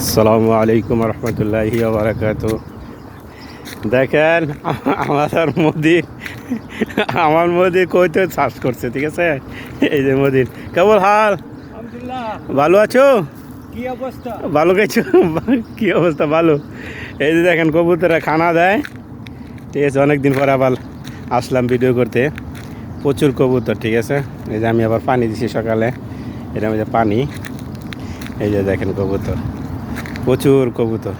আসসালামু আলাইকুম রহমতুল্লাহি ওয়া বারাকাতুহু। দেখেন আমার মোদি কইতে সার্চ করছে, ঠিক আছে। এই যে মোদির কেবল হাল, আলহামদুলিল্লাহ। ভালো আছো? কি অবস্থা? ভালো খাইছো? কি অবস্থা? ভালো। এই যে দেখেন কবুতরা খানা দেয়, ঠিক আছে। অনেকদিন পর আবার আসলাম ভিডিও করতে। প্রচুর কবুতর, ঠিক আছে। এই যে আমি আবার পানি দিছি সকালে, এটা আমি যে পানি। এই যে দেখেন কবুতর, প্রচুর কবুতর।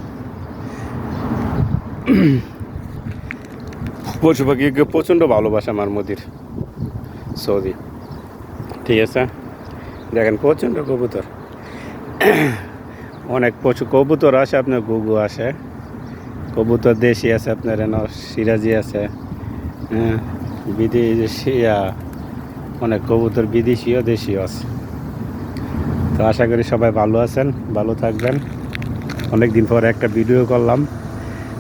পশু পাখিকে প্রচণ্ড ভালোবাসে আমার মোদির সৌদি, ঠিক আছে। দেখেন প্রচণ্ড কবুতর, অনেক পশু কবুতর আসে, আপনার গুগু আসে, কবুতর দেশি আছে, আপনার এন সিরাজি আছে, হ্যাঁ, বিদেশি, অনেক কবুতর বিদেশিও দেশিও আছে। তো আশা করি সবাই ভালো আছেন, ভালো থাকবেন। অনেক দিন পরে একটা ভিডিও করলাম।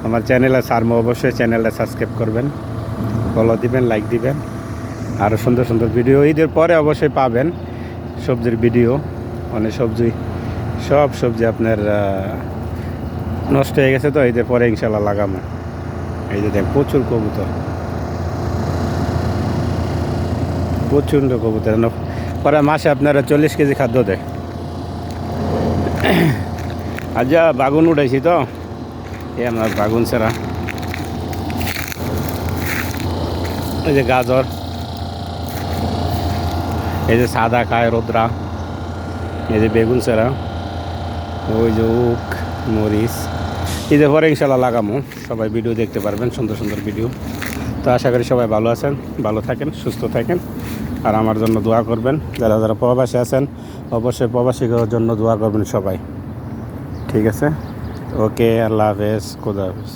আমার চ্যানেলে সারমো, অবশ্যই চ্যানেলটা সাবস্ক্রাইব করবেন, ফলো দিবেন, লাইক দিবেন। আরও সুন্দর সুন্দর ভিডিও ঈদের পরে অবশ্যই পাবেন। সবজির ভিডিও, অনেক সব সবজি আপনার নষ্ট হয়ে গেছে, তো ঈদের পরে ইনশাল্লাহ লাগাবো। এই যে দেখ প্রচুর কবুতর, প্রচণ্ড কবুতর। পরে মাসে আপনারা 40 কেজি খাদ্য দেয়। আজ যা বাগুন উঠাইছি, তো এই আপনার বাগুন ছাড়া, এই যে গাজর, এই যে সাদা খায় রোদ্রা, এই যে বেগুন ছাড়া, ওই যে উক, মরিচ। ঈদের পরে ইনশাল্লাহ লাগামো, সবাই ভিডিও দেখতে পারবেন, সুন্দর সুন্দর ভিডিও। তো আশা করি সবাই ভালো আছেন, ভালো থাকেন, সুস্থ থাকেন। আর আমার জন্য দোয়া করবেন, যারা যারা প্রবাসী আছেন অবশ্যই প্রবাসীর জন্য দোয়া করবেন সবাই, ঠিক আছে। ওকে, আল্লাহ হাফেজ, খোদা হাফেজ।